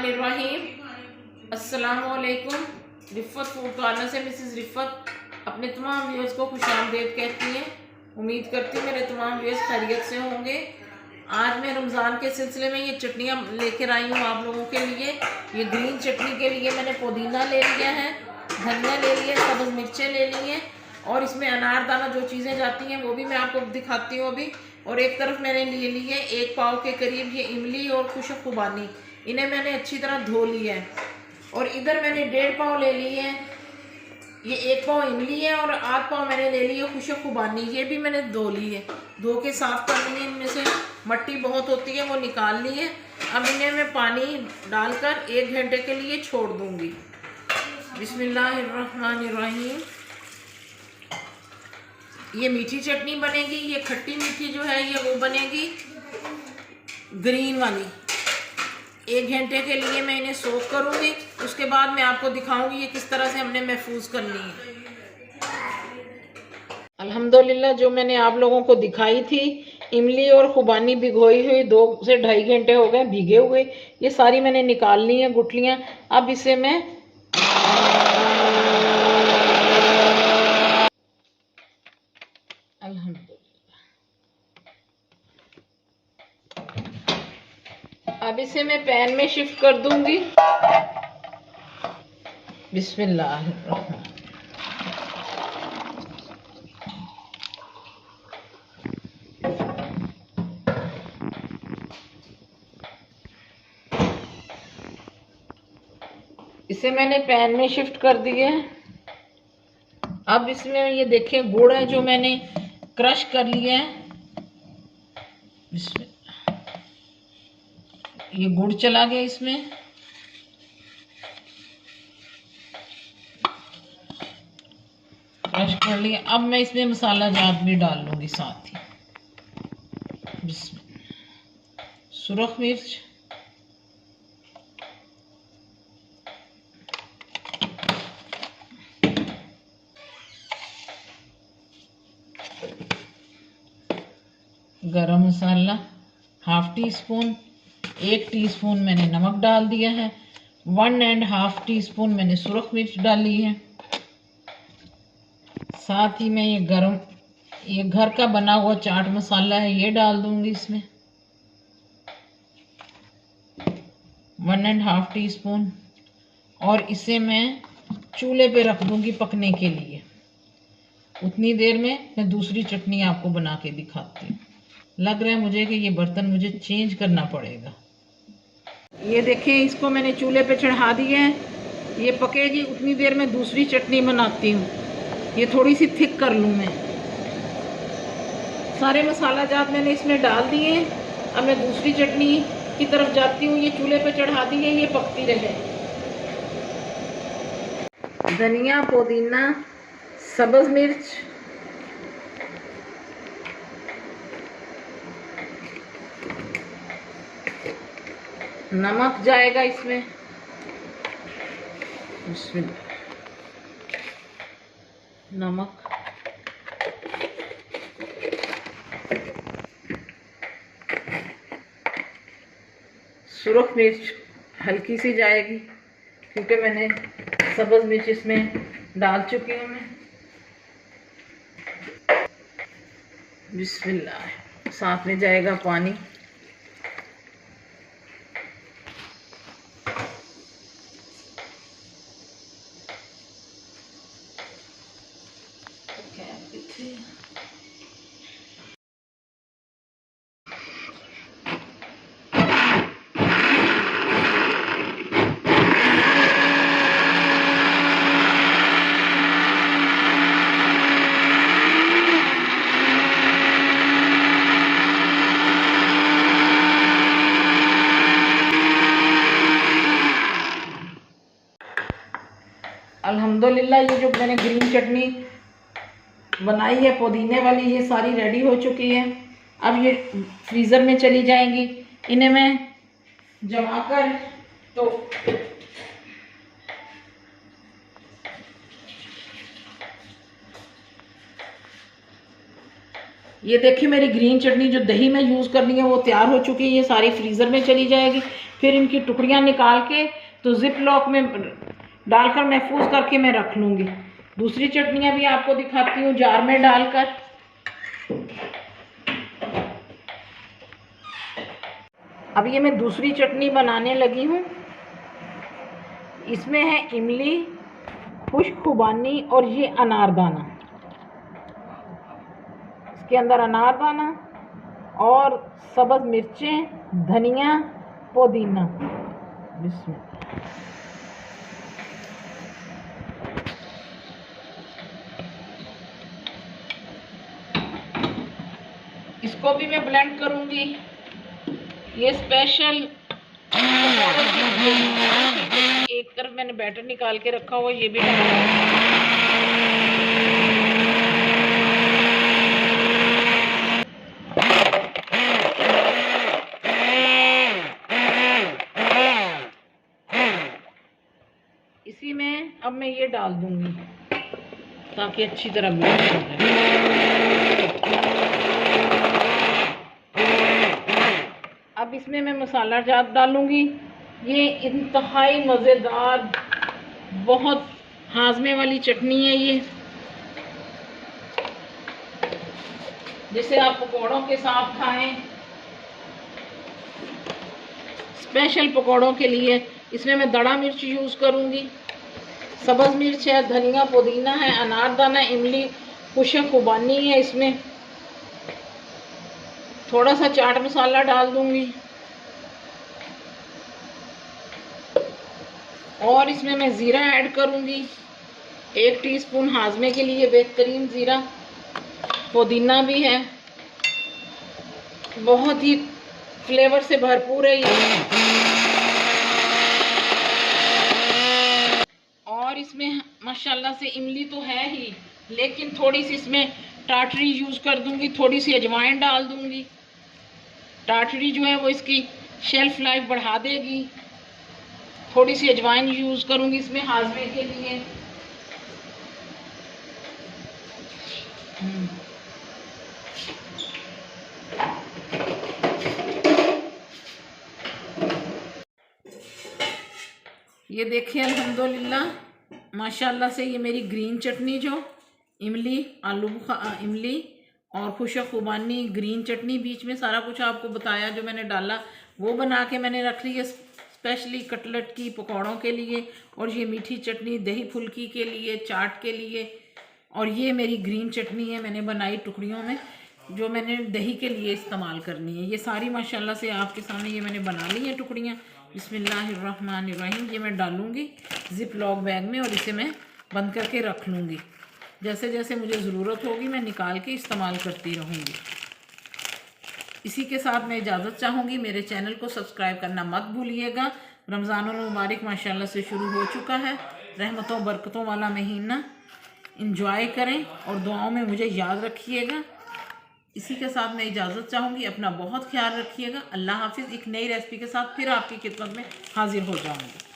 बिस्मिल्लाहिर्रहमानिर्रहीम। अस्सलामुअलैकुम। रिफ़त food corner से मिसेस रिफ़त अपने तमाम व्यूअर्स को खुशामदीद कहती हैं। उम्मीद करती हूँ मेरे तमाम व्यूअर्स खैरियत से होंगे। आज मैं रमज़ान के सिलसिले में ये चटनियाँ लेकर आई हूँ आप लोगों के लिए। ये ग्रीन चटनी के लिए मैंने पुदीना ले लिया है, धनिया ले लिया, सब्ज़ मिर्चें ले ली हैं और इसमें अनारदाना जो चीज़ें जाती हैं वो भी मैं आपको दिखाती हूँ अभी। और एक तरफ मैंने ले ली है 1 पाव के करीब ये इमली और खुशक खुबानी, इन्हें मैंने अच्छी तरह धो लिया है। और इधर मैंने 1.5 पाव ले ली है, ये 1 पाव इमली है और आध पाव मैंने ले ली है खुशक खुबानी, ये भी मैंने धो ली है। धो के साफ़ कर ली है, इनमें से मट्टी बहुत होती है वो निकाल ली है। अब इन्हें मैं पानी डालकर 1 घंटे के लिए छोड़ दूँगी। बिस्मिल्लाहिर्रहमानिर्रहीम। ये मीठी चटनी बनेगी, ये खट्टी मीठी जो है ये वो बनेगी ग्रीन वाली। 1 घंटे के लिए मैं इन्हें सोक करूँगी, उसके बाद मैं आपको दिखाऊंगी ये किस तरह से हमने महफूज करनी है। अल्हम्दुलिल्लाह जो मैंने आप लोगों को दिखाई थी, इमली और खुबानी भिगोई हुई 2 से 2.5 घंटे हो गए भीगे हुए, ये सारी मैंने निकाल ली हैं गुठलियाँ। अब इसे मैं अब इसे मैं पैन में शिफ्ट कर दूंगी। बिस्मिल्लाह। इसे मैंने पैन में शिफ्ट कर दिया है। अब इसमें ये देखें गुड़ है जो मैंने क्रश कर लिया है, ये गुड़ चला गया इसमें। क्रश कर लिया। अब मैं इसमें मसाला जात भी डाल लूंगी साथ ही। सुरख मिर्च, गरम मसाला 1/2 टीस्पून, 1 टीस्पून मैंने नमक डाल दिया है, 1.5 टीस्पून मैंने सुरख मिर्च डाली है। साथ ही मैं ये घर का बना हुआ चाट मसाला है ये डाल दूंगी इसमें, 1.5 टीस्पून। और इसे मैं चूल्हे पे रख दूंगी पकने के लिए। उतनी देर में मैं दूसरी चटनी आपको बना के दिखाती हूँ। लग रहा है मुझे कि ये बर्तन मुझे चेंज करना पड़ेगा। ये देखें इसको मैंने चूल्हे पे चढ़ा दिया है, ये पकेगी। उतनी देर में दूसरी चटनी बनाती हूँ, ये थोड़ी सी थिक कर लूँ मैं। सारे मसाला जात मैंने इसमें डाल दिए हैं। अब मैं दूसरी चटनी की तरफ जाती हूँ। ये चूल्हे पे चढ़ा दी है, ये पकती रहे। धनिया, पुदीना, सब्ज़ मिर्च, नमक जाएगा इसमें, नमक, सुरख मिर्च हल्की सी जाएगी क्योंकि मैंने सब्ज़ मिर्च इसमें डाल चुकी हूँ मैं। बिस्मिल्लाह। साथ में जाएगा पानी। अल्हम्दुलिल्लाह ये जो मैंने ग्रीन चटनी बनाई है पुदीने वाली, ये सारी रेडी हो चुकी है। अब ये फ्रीज़र में चली जाएंगी। इन्हें मैं जमाकर तो ये देखिए मेरी ग्रीन चटनी जो दही में यूज़ करनी है वो तैयार हो चुकी है। ये सारी फ्रीज़र में चली जाएगी। फिर इनकी टुकड़ियाँ निकाल के तो जिप लॉक में डालकर महफूज करके मैं रख लूँगी। दूसरी चटनियाँ भी आपको दिखाती हूँ जार में डालकर। अब ये मैं दूसरी चटनी बनाने लगी हूँ। इसमें है इमली, खुश्क खुबानी और ये अनारदाना। इसके अंदर अनारदाना और सब्ज़ मिर्चें, धनिया, पुदीना। इसको भी मैं ब्लेंड करूंगी। ये स्पेशल एक तरफ मैंने बैटर निकाल के रखा हुआ, ये भी इसी में अब मैं ये डाल दूंगी ताकि अच्छी तरह मिक्स हो जाए। अब इसमें मैं मसाला जात डालूंगी। ये इंतहाई मज़ेदार, बहुत हाजमे वाली चटनी है ये, जिसे आप पकौड़ों के साथ खाएं। स्पेशल पकौड़ों के लिए इसमें मैं दड़ा मिर्च यूज़ करूंगी, सब्ज़ मिर्च है, धनिया, पुदीना है, अनारदाना, इमली, खुश्क खुबानी है। इसमें थोड़ा सा चाट मसाला डाल दूंगी और इसमें मैं ज़ीरा ऐड करूंगी, 1 टीस्पून हाजमे के लिए बेहतरीन ज़ीरा। पुदीना भी है, बहुत ही फ्लेवर से भरपूर है ये। और इसमें माशाल्लाह से इमली तो है ही, लेकिन थोड़ी सी इसमें टाटरी यूज़ कर दूंगी, थोड़ी सी अजवाइन डाल दूंगी। टाटरी जो है वो इसकी शेल्फ लाइफ बढ़ा देगी। थोड़ी सी अजवाइन यूज़ करूंगी इसमें हाजमे के लिए। ये देखिए अल्हम्दुलिल्लाह माशाल्लाह से ये मेरी ग्रीन चटनी जो इमली इमली और खुश्क खुबानी, ग्रीन चटनी, बीच में सारा कुछ आपको बताया जो मैंने डाला वो बना के मैंने रख ली है स्पेशली कटलेट की, पकौड़ों के लिए। और ये मीठी चटनी दही फुल्की के लिए, चाट के लिए। और ये मेरी ग्रीन चटनी है, मैंने बनाई टुकड़ियों में, जो मैंने दही के लिए इस्तेमाल करनी है। ये सारी माशाल्लाह से आपके सामने ये मैंने बना ली है टुकड़ियाँ। बिस्मिल्लाहिर्रहमानिर्रहीम। ये मैं डालूँगी जिप लॉक बैग में और इसे मैं बंद करके रख लूँगी। जैसे जैसे मुझे ज़रूरत होगी मैं निकाल के इस्तेमाल करती रहूँगी। इसी के साथ मैं इजाज़त चाहूँगी। मेरे चैनल को सब्सक्राइब करना मत भूलिएगा। रमज़ानुल मुबारक माशाल्लाह से शुरू हो चुका है, रहमतों बरकतों वाला महीना। इंजॉय करें और दुआओं में मुझे याद रखिएगा। इसी के साथ मैं इजाज़त चाहूँगी। अपना बहुत ख्याल रखिएगा। अल्लाह हाफिज़। एक नई रेसिपी के साथ फिर आपकी खिदमत में हाजिर हो जाऊँगी।